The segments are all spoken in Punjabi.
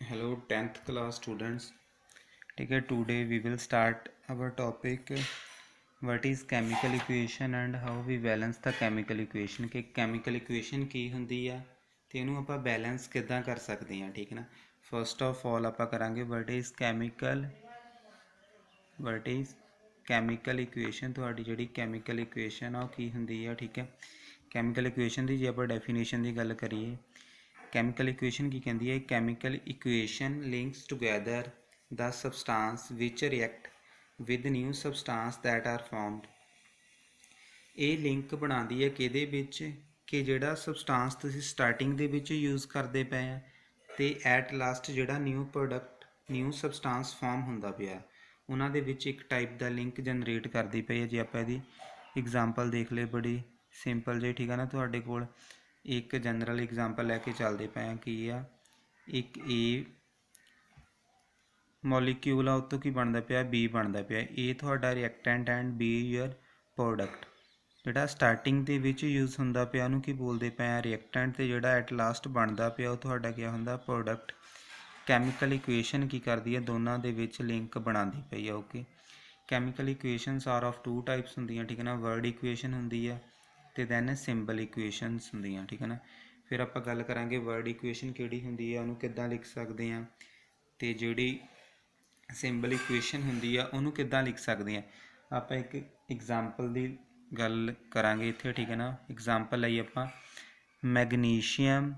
Hello 10th class students. Okay, today we will start our topic what is chemical equation and how we balance the chemical equation कि chemical equation ਕੀ ਹੁੰਦੀ ਆ ਤੇ ਇਹਨੂੰ ਆਪਾਂ ਬੈਲੈਂਸ ਕਿੱਦਾਂ ਕਰ ਸਕਦੇ ਹਾਂ। ਠੀਕ ਹੈ ਨਾ। ਫਸਟ ਆਫ ਆਲ ਆਪਾਂ ਕਰਾਂਗੇ what is chemical equation। ਤੁਹਾਡੀ ਜਿਹੜੀ chemical equation ਆ ਉਹ ਕੀ ਹੁੰਦੀ ਆ। ਠੀਕ ਹੈ। chemical equation ਦੀ ਜੇ ਆਪਾਂ ਡੈਫੀਨੇਸ਼ਨ ਦੀ ਗੱਲ ਕਰੀਏ, chemical equation ਕੀ ਕਹਿੰਦੀ ਹੈ? chemical equation links together the substance which react with new substance that are formed। ਇਹ ਲਿੰਕ ਬਣਾਉਂਦੀ ਹੈ ਕਿਹਦੇ ਵਿੱਚ ਕਿ ਜਿਹੜਾ ਸਬਸਟਾਂਸ ਤੁਸੀਂ ਸਟਾਰਟਿੰਗ ਦੇ ਵਿੱਚ ਯੂਜ਼ ਕਰਦੇ ਪਏ ਆ ਤੇ ਐਟ ਲਾਸਟ ਜਿਹੜਾ new product new substance form ਹੁੰਦਾ ਪਿਆ ਉਹਨਾਂ ਦੇ ਵਿੱਚ ਇੱਕ ਟਾਈਪ ਦਾ ਲਿੰਕ ਜਨਰੇਟ ਕਰਦੀ ਪਈ ਹੈ। ਜੇ ਆਪਾਂ ਇਹਦੀ ਐਗਜ਼ਾਮਪਲ ਦੇਖ ਲਏ, ਬੜੀ ਸਿੰਪਲ ਜਿਹੀ, ਠੀਕ ਹੈ ਨਾ। ਤੁਹਾਡੇ ਕੋਲ ਇੱਕ ਜਨਰਲ ਐਗਜ਼ਾਮਪਲ ਲੈ ਕੇ ਚੱਲਦੇ ਪਏ ਆ। ਕੀ ਆ? ਇੱਕ ਏ ਮੋਲੀਕਿਊਲ ਆ, ਉਹ ਤੋਂ ਕੀ ਬਣਦਾ ਪਿਆ? ਬੀ ਬਣਦਾ ਪਿਆ। ਇਹ ਤੁਹਾਡਾ reactant and B your product. ਜਿਹੜਾ ਸਟਾਰਟਿੰਗ ਦੇ ਵਿੱਚ ਯੂਜ਼ ਹੁੰਦਾ ਪਿਆ ਉਹਨੂੰ ਕੀ ਬੋਲਦੇ ਪਏ ਆ? ਰਿਐਕਟੈਂਟ। ਤੇ ਜਿਹੜਾ ਐਟ ਲਾਸਟ ਬਣਦਾ ਪਿਆ ਉਹ ਤੁਹਾਡਾ ਕੀ ਹੁੰਦਾ? ਪ੍ਰੋਡਕਟ। ਕੈਮੀਕਲ ਇਕੁਏਸ਼ਨ ਕੀ ਕਰਦੀ ਹੈ? ਦੋਨਾਂ ਦੇ ਵਿੱਚ ਲਿੰਕ ਬਣਾਉਂਦੀ ਪਈ ਆ। Okay. Chemical equations are of two types ਹੁੰਦੀਆਂ, ਠੀਕ ਹੈ ਨਾ। ਵਰਡ ਇਕੁਏਸ਼ਨ ਹੁੰਦੀ ਆ ਤੇ ਦੈਨ ਸਿੰਬਲ ਇਕੁਏਸ਼ਨਸ ਹੁੰਦੀਆਂ, ਠੀਕ ਹੈ ਨਾ। ਫਿਰ ਆਪਾਂ ਗੱਲ ਕਰਾਂਗੇ ਵਰਡ ਇਕੁਏਸ਼ਨ ਕਿਹੜੀ ਹੁੰਦੀ ਆ, ਉਹਨੂੰ ਕਿੱਦਾਂ ਲਿਖ ਸਕਦੇ ਹਾਂ, ਤੇ ਜਿਹੜੀ ਸਿੰਬਲ ਇਕੁਏਸ਼ਨ ਹੁੰਦੀ ਆ ਉਹਨੂੰ ਕਿੱਦਾਂ ਲਿਖ ਸਕਦੇ ਹਾਂ। ਆਪਾਂ ਇੱਕ ਐਗਜ਼ਾਮਪਲ ਦੀ ਗੱਲ ਕਰਾਂਗੇ ਇੱਥੇ, ਠੀਕ ਹੈ ਨਾ। ਐਗਜ਼ਾਮਪਲ ਲਈ ਆਪਾਂ magnesium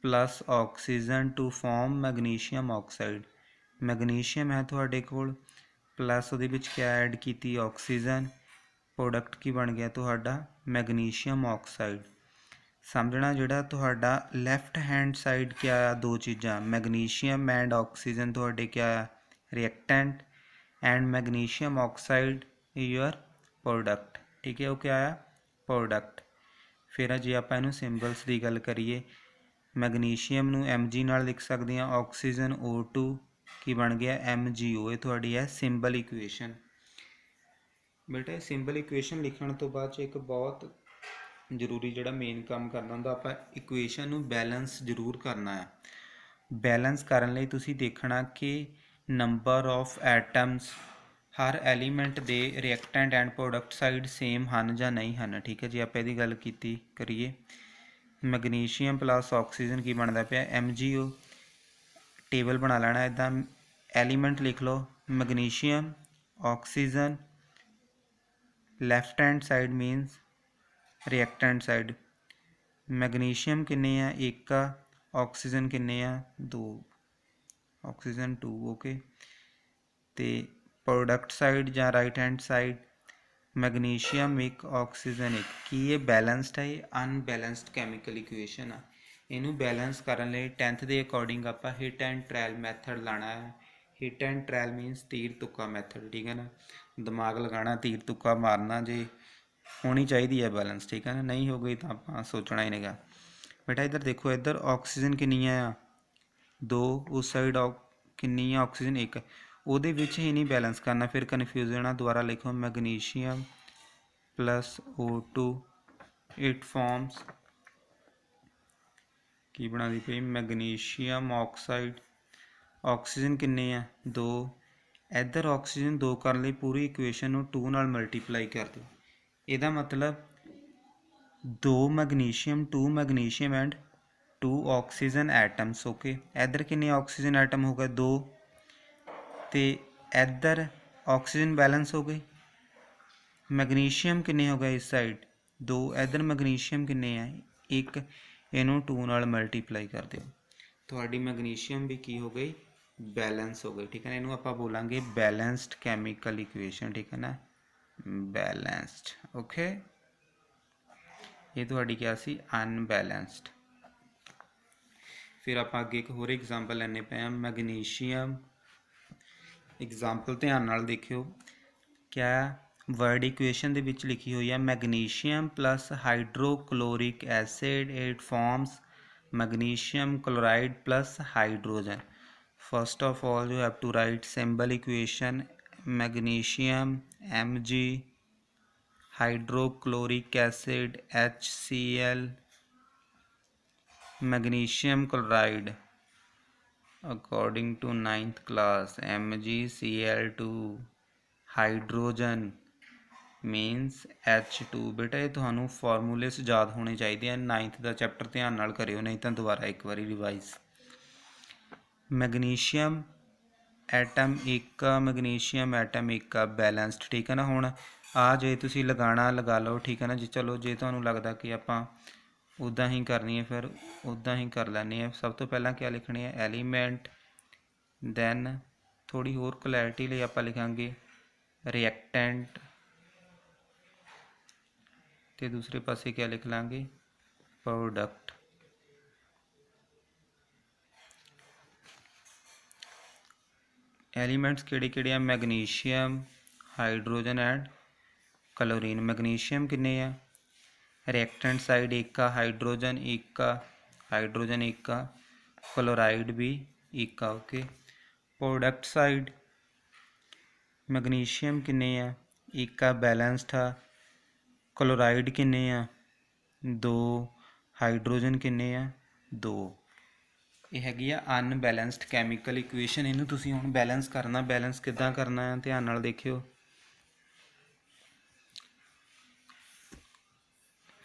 plus oxygen to form magnesium oxide. Magnesium ਹੈ ਤੁਹਾਡੇ ਕੋਲ, ਪਲੱਸ ਉਹਦੇ ਵਿੱਚ ਕਿਆ ਐਡ ਕੀਤੀ? ਆਕਸੀਜਨ। ਪ੍ਰੋਡਕਟ ਕੀ ਬਣ ਗਿਆ ਤੁਹਾਡਾ? Magnesium oxide. ਸਮਝਣਾ, ਜਿਹੜਾ ਤੁਹਾਡਾ ਲੈਫਟ ਹੈਂਡ ਸਾਈਡ ਕਿਆ ਆ? ਦੋ ਚੀਜ਼ਾਂ, ਮੈਗਨੀਸ਼ੀਅਮ ਐਂਡ ਆਕਸੀਜਨ ਤੁਹਾਡੇ ਕਿਆ ਆ? Reactant. And magnesium oxide your product, ਠੀਕ ਹੈ। ਉਹ ਕਿਆ ਆ? ਪ੍ਰੋਡਕਟ। ਫਿਰ ਜੇ ਆਪਾਂ ਇਹਨੂੰ ਸਿੰਬਲਸ ਦੀ ਗੱਲ ਕਰੀਏ, ਮੈਗਨੀਸ਼ੀਅਮ ਨੂੰ Mg ਨਾਲ ਲਿਖ ਸਕਦੇ ਹਾਂ, ਆਕਸੀਜਨ O2 ਕੀ ਬਣ ਗਿਆ? MgO। ਇਹ ਤੁਹਾਡੀ ਹੈ ਸਿੰਬਲ ਇਕੁਏਸ਼ਨ। ਬੇਟਾ ਸਿੰਬਲ ਇਕੁਏਸ਼ਨ ਲਿਖਣ ਤੋਂ ਬਾਅਦ 'ਚ ਇੱਕ ਬਹੁਤ ਜ਼ਰੂਰੀ ਜਿਹੜਾ ਮੇਨ ਕੰਮ ਕਰਨਾ ਹੁੰਦਾ, ਆਪਾਂ ਇਕੁਏਸ਼ਨ ਨੂੰ ਬੈਲੈਂਸ ਜ਼ਰੂਰ ਕਰਨਾ ਹੈ। ਬੈਲੈਂਸ ਕਰਨ ਲਈ ਤੁਸੀਂ ਦੇਖਣਾ ਕਿ ਨੰਬਰ ਆਫ ਐਟਮਸ ਹਰ ਐਲੀਮੈਂਟ ਦੇ reactant and product side same ਹਨ ਜਾਂ ਨਹੀਂ ਹਨ, ਠੀਕ ਹੈ। ਜੇ ਆਪਾਂ ਇਹਦੀ ਗੱਲ ਕਰੀਏ, ਮੈਗਨੀਸ਼ੀਅਮ ਪਲੱਸ ਆਕਸੀਜਨ ਕੀ ਬਣਦਾ ਪਿਆ? MgO। ਟੇਬਲ ਬਣਾ ਲੈਣਾ ਇੱਦਾਂ, ਐਲੀਮੈਂਟ ਲਿਖ ਲਓ magnesium, oxygen, left hand side means reactant side. Magnesium ਕਿੰਨੇ ਆ? 1 ਆ। ਆਕਸੀਜਨ ਕਿੰਨੇ ਆ? 2। ਆਕਸੀਜਨ 2। ਓਕੇ। ਤੇ ਪ੍ਰੋਡਕਟ ਸਾਈਡ ਜਾਂ right hand side magnesium 1, oxygen 1। ਕੀ ਇਹ ਬੈਲੈਂਸਡ ਹੈ? ਇਹ ਅਨਬੈਲੈਂਸਡ ਕੈਮੀਕਲ ਇਕੁਏਸ਼ਨ ਆ। ਇਹਨੂੰ ਬੈਲੈਂਸ ਕਰਨ ਲਈ 10th ਦੇ ਅਕੋਰਡਿੰਗ ਆਪਾਂ ਹਿੱਟ ਐਂਡ ਟ੍ਰਾਇਲ ਮੈਥਡ ਲਾਣਾ ਹੈ। ਹਿੱਟ ਐਂਡ ਟ੍ਰਾਇਲ ਮੀਨਸ ਤੀਰ ਤੁੱਕਾ ਮੈਥਡ, ਠੀਕ ਹੈ ਨਾ। ਦਿਮਾਗ ਲਗਾਉਣਾ, ਤੀਰ ਤੁੱਕਾ ਮਾਰਨਾ। ਜੇ ਹੋਣੀ ਚਾਹੀਦੀ ਹੈ ਬੈਲੈਂਸ, ਠੀਕ ਹੈ ਨਾ। ਨਹੀਂ ਹੋ ਗਈ ਤਾਂ ਆਪਾਂ ਸੋਚਣਾ ਹੀ ਨਹੀਂਗਾ। ਬੇਟਾ ਇੱਧਰ ਦੇਖੋ, ਇੱਧਰ ਆਕਸੀਜਨ ਕਿੰਨੀਆਂ ਆ? 2। ਉਸ ਸਾਈਡ ਕਿੰਨੀ ਆ? ਆਕਸੀਜਨ 1। ਉਹਦੇ ਵਿੱਚ ਹੀ ਨਹੀਂ ਬੈਲੈਂਸ ਕਰਨਾ, ਫਿਰ ਕਨਫਿਊਜ਼ ਹੋਣਾ। ਦੁਬਾਰਾ ਲਿਖੋ magnesium plus O2, it forms ਕੀ ਬਣਾਉਂਦੀ ਪਈ? Magnesium oxide. ਆਕਸੀਜਨ ਕਿੰਨੇ ਆ? 2। ਇੱਧਰ ਆਕਸੀਜਨ 2 ਕਰਨ ਲਈ ਪੂਰੀ ਇਕੁਏਸ਼ਨ ਨੂੰ 2 ਨਾਲ ਮਲਟੀਪਲਾਈ ਕਰ ਦਿਓ। ਇਹਦਾ ਮਤਲਬ 2 magnesium, 2 magnesium and 2 oxygen atoms. Okay. ਇੱਧਰ ਕਿੰਨੇ ਆਕਸੀਜਨ ਐਟਮ ਹੋ ਗਏ? 2। ਤੇ ਇੱਧਰ ਆਕਸੀਜਨ ਬੈਲੈਂਸ ਹੋ ਗਈ। ਮੈਗਨੀਸ਼ੀਅਮ ਕਿੰਨੇ ਹੋ ਗਏ ਇਸ ਸਾਈਡ? 2। ਇੱਧਰ ਮੈਗਨੀਸ਼ੀਅਮ ਕਿੰਨੇ ਆ? 1। ਇਹਨੂੰ 2 ਨਾਲ ਮਲਟੀਪਲਾਈ ਕਰ ਦਿਓ। ਤੁਹਾਡੀ ਮੈਗਨੀਸ਼ੀਅਮ ਵੀ ਕੀ ਹੋ ਗਈ? ਬੈਲੈਂਸ ਹੋ ਗਈ, ਠੀਕ ਹੈ ਨਾ। ਇਹਨੂੰ ਆਪਾਂ ਬੋਲਾਂਗੇ ਬੈਲੈਂਸਡ ਕੈਮੀਕਲ ਇਕੁਏਸ਼ਨ, ਠੀਕ ਹੈ ਨਾ। ਬੈਲੈਂਸਡ। ਓਕੇ। ਇਹ ਤੁਹਾਡੀ ਕਿਆ ਸੀ? ਅਨਬੈਲੈਂਸਡ। ਫਿਰ ਆਪਾਂ ਅੱਗੇ ਇੱਕ ਹੋਰ ਐਗਜ਼ਾਮਪਲ ਲੈਣੇ ਪਏ ਹਾਂ, ਮੈਗਨੀਸ਼ੀਅਮ। ਐਗਜ਼ਾਮਪਲ ਧਿਆਨ ਨਾਲ ਦੇਖਿਓ। ਕਿਆ ਵਰਡ ਇਕੁਏਸ਼ਨ ਦੇ ਵਿੱਚ ਲਿਖੀ ਹੋਈ ਹੈ magnesium plus hydrochloric acid, it forms magnesium chloride plus hydrogen. First of all you have to write symbol equation magnesium Mg, hydrochloric acid HCl, magnesium chloride according to 9th class MgCl2 hydrogen means H2। ਬੇਟਾ ਇਹ ਤੁਹਾਨੂੰ ਫਾਰਮੂਲੇਸ ਯਾਦ ਹੋਣੇ ਚਾਹੀਦੇ ਆ। 9th ਦਾ ਚੈਪਟਰ ਧਿਆਨ ਨਾਲ ਕਰਿਓ, ਨਹੀਂ ਤਾਂ ਦੁਬਾਰਾ ਇੱਕ ਵਾਰੀ ਰਿਵਾਈਜ਼। ਮੈਗਨੀਸ਼ੀਅਮ ਐਟਮ ਇੱਕ ਆ, ਮੈਗਨੀਸ਼ੀਅਮ ਐਟਮ ਇੱਕ ਆ, ਬੈਲੈਂਸਡ। ਠੀਕ ਹੈ ਨਾ। ਹੁਣ ਆ ਜੇ ਤੁਸੀਂ ਲਗਾਉਣਾ ਲਗਾ ਲਓ। ਠੀਕ ਹੈ ਨਾ ਜੀ। ਚਲੋ ਜੇ ਤੁਹਾਨੂੰ ਲੱਗਦਾ ਕਿ ਆਪਾਂ ਉੱਦਾਂ ਹੀ ਕਰਨੀ ਹੈ ਫਿਰ ਉੱਦਾਂ ਹੀ ਕਰ ਲੈਂਦੇ ਹਾਂ। ਸਭ ਤੋਂ ਪਹਿਲਾਂ ਕਿਆ ਲਿਖਣੀ ਹੈ? ਐਲੀਮੈਂਟ। ਦੈਨ ਥੋੜ੍ਹੀ ਹੋਰ ਕਲੈਰਿਟੀ ਲਈ ਆਪਾਂ ਲਿਖਾਂਗੇ ਰਿਐਕਟੈਂਟ, ਅਤੇ ਦੂਸਰੇ ਪਾਸੇ ਕਿਆ ਲਿਖ ਲਾਂਗੇ? ਪ੍ਰੋਡਕਟ। ਐਲੀਮੈਂਟਸ ਕਿਹੜੇ ਕਿਹੜੇ ਆ? Magnesium, hydrogen and chlorine. Magnesium ਕਿੰਨੇ ਆ? ਰਿਐਕਟੈਂਟ ਸਾਈਡ ਇੱਕ ਆ, ਹਾਈਡਰੋਜਨ ਇੱਕ ਆ, ਹਾਈਡਰੋਜਨ ਇੱਕ ਆ, ਕਲੋਰਾਈਡ ਵੀ ਇੱਕ ਆ। ਓਕੇ। ਪ੍ਰੋਡਕਟ ਸਾਈਡ ਮੈਗਨੀਸ਼ੀਅਮ ਕਿੰਨੇ ਆ? ਇੱਕ ਆ, ਬੈਲੈਂਸਡ ਆ। ਕਲੋਰਾਈਡ ਕਿੰਨੇ ਆ? 2। ਹਾਈਡਰੋਜਨ ਕਿੰਨੇ ਆ? 2। ਇਹ ਹੈਗੀ ਆ ਅਨਬੈਲੈਂਸਡ ਕੈਮੀਕਲ ਇਕੁਏਸ਼ਨ। ਇਹਨੂੰ ਤੁਸੀਂ ਹੁਣ ਬੈਲੈਂਸ ਕਰਨਾ। ਬੈਲੈਂਸ ਕਿੱਦਾਂ ਕਰਨਾ ਆ? ਧਿਆਨ ਨਾਲ ਦੇਖਿਓ।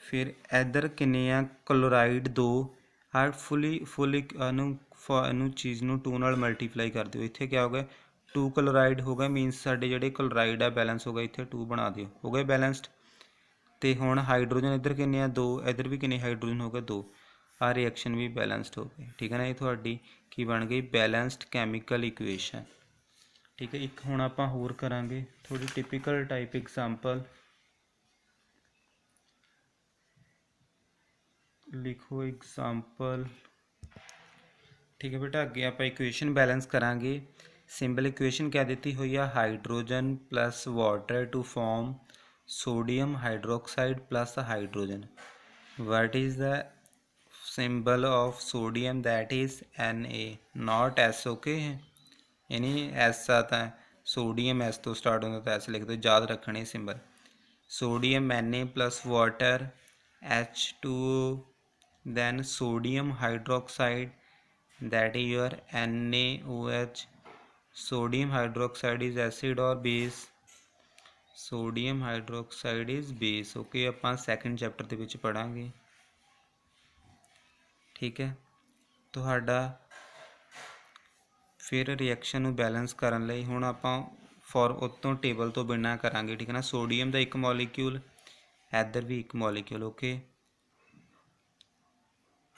ਫਿਰ ਇੱਧਰ ਕਿੰਨੇ ਆ? ਕਲੋਰਾਈਡ 2 ਆ। ਫੁੱਲੀ ਇਹਨੂੰ ਚੀਜ਼ ਨੂੰ 2 ਨਾਲ ਮਲਟੀਪਲਾਈ ਕਰ ਦਿਓ। ਇੱਥੇ ਕਿਆ ਹੋ ਗਿਆ? 2 ਕਲੋਰਾਈਡ ਹੋ ਗਿਆ। ਮੀਨਸ ਸਾਡੇ ਜਿਹੜੇ ਕਲੋਰਾਈਡ ਆ ਬੈਲੈਂਸ ਹੋ ਗਿਆ। ਇੱਥੇ 2 ਬਣਾ ਦਿਓ, ਹੋ ਗਏ ਬੈਲੈਂਸਡ। ਅਤੇ ਹੁਣ ਹਾਈਡਰੋਜਨ ਇੱਧਰ ਕਿੰਨੇ ਆ? 2। ਇੱਧਰ ਵੀ ਕਿੰਨੇ ਹਾਈਡਰੋਜਨ ਹੋ ਗਏ? 2। ਆਹ ਰਿਐਕਸ਼ਨ ਵੀ ਬੈਲੈਂਸਡ ਹੋ ਗਈ। ਠੀਕ ਹੈ ਨਾ। ਇਹ ਤੁਹਾਡੀ ਕੀ ਬਣ ਗਈ? Balanced chemical equation. ਠੀਕ ਹੈ। ਇੱਕ ਹੁਣ ਆਪਾਂ ਹੋਰ ਕਰਾਂਗੇ ਥੋੜ੍ਹੀ ਟਿਪੀਕਲ ਟਾਈਪ ਐਗਜ਼ਾਮਪਲ। ਲਿਖੋ ਐਗਜ਼ਾਮਪਲ। ਠੀਕ ਹੈ ਬੇਟਾ। ਅੱਗੇ ਆਪਾਂ ਇਕੁਏਸ਼ਨ ਬੈਲੈਂਸ ਕਰਾਂਗੇ। ਸਿੰਪਲ ਇਕੁਏਸ਼ਨ ਕਿਆ ਦਿੱਤੀ ਹੋਈ ਆ? Hydrogen plus water to form sodium hydroxide plus hydrogen. What is the symbol of sodium? that is Na, not S। okay। ਇਹ ਨਹੀਂ S ਆ ਤਾਂ ਸੋਡੀਅਮ S ਤੋਂ ਸਟਾਰਟ ਹੁੰਦਾ ਤਾਂ S ਲਿਖ ਦਿਓ। ਯਾਦ ਰੱਖਣੇ symbol. Sodium Na plus water H2O, then sodium hydroxide that is your NaOH। sodium hydroxide is acid or base? sodium hydroxide is base। okay। ਆਪਾਂ ਸੈਕਿੰਡ ਚੈਪਟਰ ਦੇ ਵਿੱਚ ਪੜ੍ਹਾਂਗੇ। ਠੀਕ ਹੈ। ਤੁਹਾਡਾ ਫਿਰ ਰਿਐਕਸ਼ਨ ਨੂੰ ਬੈਲੈਂਸ ਕਰਨ ਲਈ ਹੁਣ ਆਪਾਂ ਉੱਤੋਂ ਟੇਬਲ ਤੋਂ ਬਿਨਾਂ ਕਰਾਂਗੇ। ਠੀਕ ਹੈ ਨਾ। ਸੋਡੀਅਮ ਦਾ ਇੱਕ ਮੋਲੀਕਿਊਲ, ਇੱਧਰ ਵੀ ਇੱਕ ਮੋਲੀਕਿਊਲ। ਓਕੇ।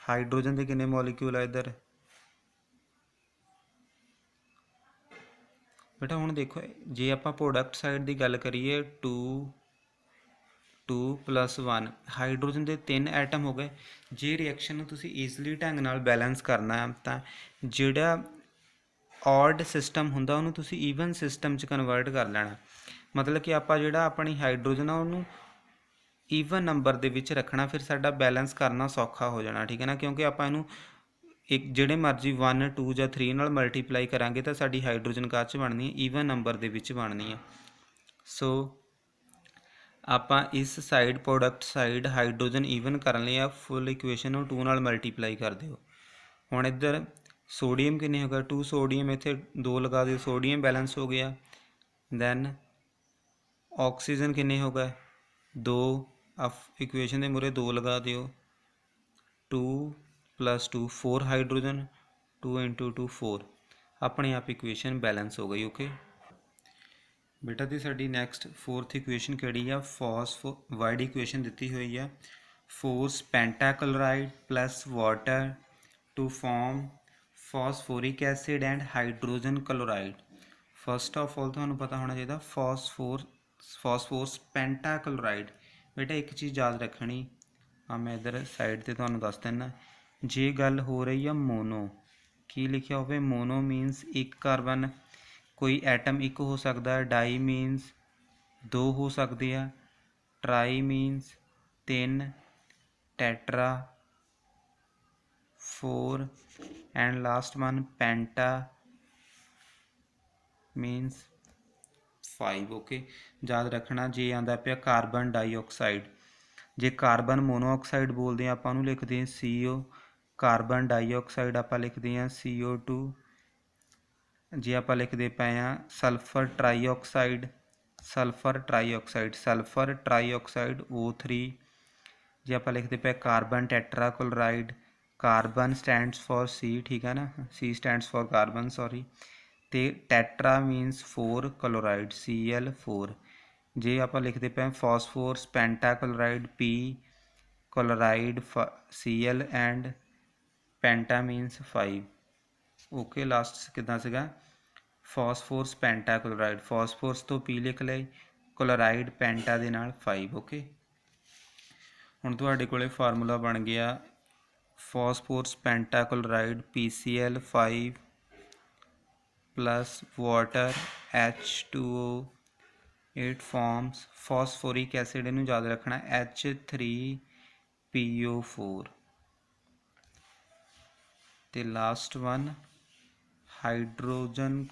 ਹਾਈਡਰੋਜਨ ਦੇ ਕਿੰਨੇ ਮੋਲੀਕਿਊਲ ਆ ਇੱਧਰ? ਬੇਟਾ ਹੁਣ ਦੇਖੋ, ਜੇ ਆਪਾਂ ਪ੍ਰੋਡਕਟ ਸਾਈਡ ਦੀ ਗੱਲ ਕਰੀਏ 2 + 1। ਹਾਈਡਰੋਜਨ ਦੇ 3 ਐਟਮ ਹੋ ਗਏ। ਜੇ ਰਿਐਕਸ਼ਨ ਨੂੰ ਤੁਸੀਂ ਈਜ਼ਲੀ ਢੰਗ ਨਾਲ ਬੈਲੈਂਸ ਕਰਨਾ ਤਾਂ ਜਿਹੜਾ ਔਡ ਸਿਸਟਮ ਹੁੰਦਾ ਉਹਨੂੰ ਤੁਸੀਂ ਈਵਨ ਸਿਸਟਮ 'ਚ ਕਨਵਰਟ ਕਰ ਲੈਣਾ। ਮਤਲਬ ਕਿ ਆਪਾਂ ਜਿਹੜਾ ਆਪਣੀ ਹਾਈਡਰੋਜਨ ਆ ਉਹਨੂੰ ਈਵਨ ਨੰਬਰ ਦੇ ਵਿੱਚ ਰੱਖਣਾ। ਫਿਰ ਸਾਡਾ ਬੈਲੈਂਸ ਕਰਨਾ ਸੌਖਾ ਹੋ ਜਾਣਾ। ਠੀਕ ਹੈ ਨਾ। ਕਿਉਂਕਿ ਆਪਾਂ ਇਹਨੂੰ ਇੱਕ ਜਿਹੜੇ ਮਰਜ਼ੀ 1 2 ਜਾਂ 3 ਨਾਲ ਮਲਟੀਪਲਾਈ ਕਰਾਂਗੇ ਤਾਂ ਸਾਡੀ ਹਾਈਡਰੋਜਨ ਕਾਹ 'ਚ ਬਣਨੀ ਹੈ? ਈਵਨ ਨੰਬਰ ਦੇ ਵਿੱਚ ਬਣਨੀ ਹੈ। ਸੋ ਆਪਾਂ ਇਸ side product side hydrogen even ਕਰਨ ਲਈ ਆ ਫੁੱਲ ਇਕੁਏਸ਼ਨ ਨੂੰ 2 ਨਾਲ ਮਲਟੀਪਲਾਈ ਕਰ ਦਿਓ। ਹੁਣ ਇੱਧਰ ਸੋਡੀਅਮ ਕਿੰਨੇ ਹੋ ਗਿਆ? 2 ਸੋਡੀਅਮ, ਇੱਥੇ 2 ਲਗਾ ਦਿਓ। ਸੋਡੀਅਮ ਬੈਲੈਂਸ ਹੋ ਗਿਆ। ਦੈਨ ਆਕਸੀਜਨ ਕਿੰਨੇ ਹੋ ਗਏ? 2। ਇਕੁਏਸ਼ਨ ਦੇ ਮੂਹਰੇ 2 ਲਗਾ ਦਿਓ। 2 + 2 4 ਹਾਈਡਰੋਜਨ। 2 × 2 4। ਆਪਣੇ ਆਪ ਇਕੁਏਸ਼ਨ ਬੈਲੈਂਸ ਹੋ ਗਈ। ਓਕੇ ਬੇਟਾ। ਦੀ ਸਾਡੀ ਨੈਕਸਟ 4th ਇਕੁਏਸ਼ਨ ਕਿਹੜੀ ਆ? ਵਾਈਡ ਇਕੁਏਸ਼ਨ ਦਿੱਤੀ ਹੋਈ ਆ। Phosphorus pentachloride plus water to form phosphoric acid and hydrogen chloride. First of all ਤੁਹਾਨੂੰ ਪਤਾ ਹੋਣਾ ਚਾਹੀਦਾ ਫਾਸਫੋਰਸ ਪੈਂਟਾਕਲੋਰਾਈਡ। ਬੇਟਾ ਇੱਕ ਚੀਜ਼ ਯਾਦ ਰੱਖਣੀ ਆ, ਮੈਂ ਇੱਧਰ ਸਾਈਡ 'ਤੇ ਤੁਹਾਨੂੰ ਦੱਸ ਦਿੰਦਾ। ਜੇ ਗੱਲ ਹੋ ਰਹੀ ਆ ਮੋਨੋ, ਕੀ ਲਿਖਿਆ ਹੋਵੇ? ਮੋਨੋ ਮੀਨਸ ਇੱਕ ਕਾਰਬਨ, ਕੋਈ ਐਟਮ ਇੱਕ ਹੋ ਸਕਦਾ। ਡਾਈ ਮੀਨਸ 2 ਹੋ ਸਕਦੇ ਆ। Tri means 3। Tetra 4 and last one penta means 5। Okay. ਯਾਦ ਰੱਖਣਾ ਜੇ ਆਉਂਦਾ ਪਿਆ ਕਾਰਬਨ ਡਾਈਆਕਸਾਈਡ, ਜੇ ਕਾਰਬਨ ਮੋਨੋਆਕਸਾਈਡ ਬੋਲਦੇ ਹਾਂ ਆਪਾਂ ਉਹਨੂੰ ਲਿਖਦੇ ਹਾਂ CO। ਕਾਰਬਨ ਡਾਈਆਕਸਾਈਡ ਆਪਾਂ ਲਿਖਦੇ ਹਾਂ CO2। जे आप लिखते पे हाँ sulphur trioxide sulphur trioxide O3। जे आप लिखते पे carbon tetrachloride, carbon stands for C, ठीक है ना, C stands for carbon sorry, तो टैट्रा मीनस 4 क्लोराइड Cl4। जे आप लिखते पे phosphorus pentachloride P chloride Cl and penta मीनस 5। Okay last कितना सीगा फॉस्फोरस पेंटाक्लोराइड, फॉस्फोरस तो P लिख ले, क्लोराइड पेंटा दे नाल 5। ओके हुण तुहाडे कोले फार्मूला बन गया phosphorus pentachloride PCl5 plus water H2O, it forms phosphoric acid, इनू याद रखना H3PO4 ते last one hydrogen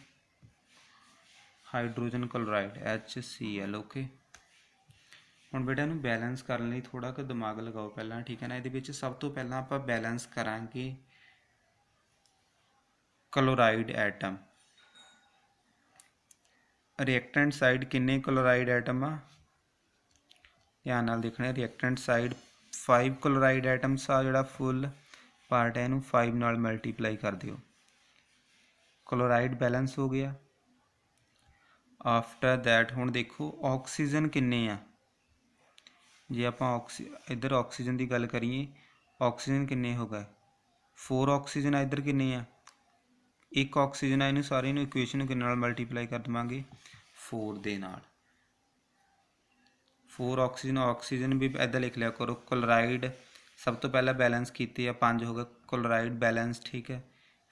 chloride HCl। Okay ਹੁਣ बेटा ਇਹਨੂੰ बैलेंस करने ਲਈ थोड़ा ਕੁ दिमाग लगाओ ਪਹਿਲਾਂ, ठीक है ना। ये सब तो पहला आप बैलेंस करांगे क्लोराइड एटम, रिएक्टेंट साइड किन्ने क्लोराइड एटम आ, ध्यान नाल देखना रिएक्टेंट साइड 5 क्लोराइड एटम्स आ, जोड़ा फुल पार्ट है इनू 5 नाल मल्टीप्लाई कर दियो, क्लोराइड बैलेंस हो गया। आफ्टर दैट हुण देखो ऑक्सीजन किन्ने आ, जे आप इधर ऑक्सीजन की गल करिए ऑक्सीजन किन्ने हो गए 4 ऑक्सीजन आ, इधर किन्ने आ 1 ऑक्सीजन आ, इनू सारे इक्वेशन किन्ने नाल मल्टीप्लाई कर देवांगे 4 दे नाल। 4 ऑक्सीजन भी इदा लिख लिया करो, क्लोराइड सब तो पहला बैलेंस किए 5 हो गए क्लोराइड बैलेंस, ठीक है।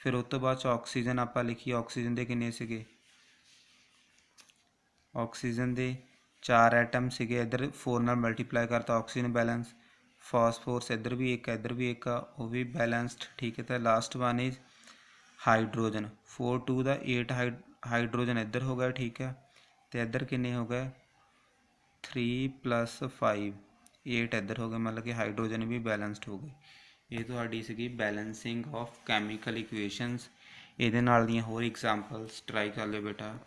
फिर उस तो बाद ऑक्सीजन आप लिखिए, ऑक्सीजन के किन्ने सीगे ऑक्सीजन के 4 एटम सीगे, इधर 4 नाल मल्टीप्लाई करता ऑक्सीजन बैलेंस, फॉस्फोरस इधर भी एक इधर भी एक वो भी बैलेंसड, ठीक है। तो लास्ट वन इज हाइड्रोजन 4 2 का 8 हाइड्रोजन इधर हो गया, ठीक है। तो इधर किन्ने हो गए 3 + 5 8 इधर हो गए, मतलब कि हाइड्रोजन भी बैलेंसड हो गए। ये तो सी बैलेंसिंग ऑफ कैमिकल इक्वेशनस, ये होर एग्जाम्पल्स ट्राई कर लो बेटा।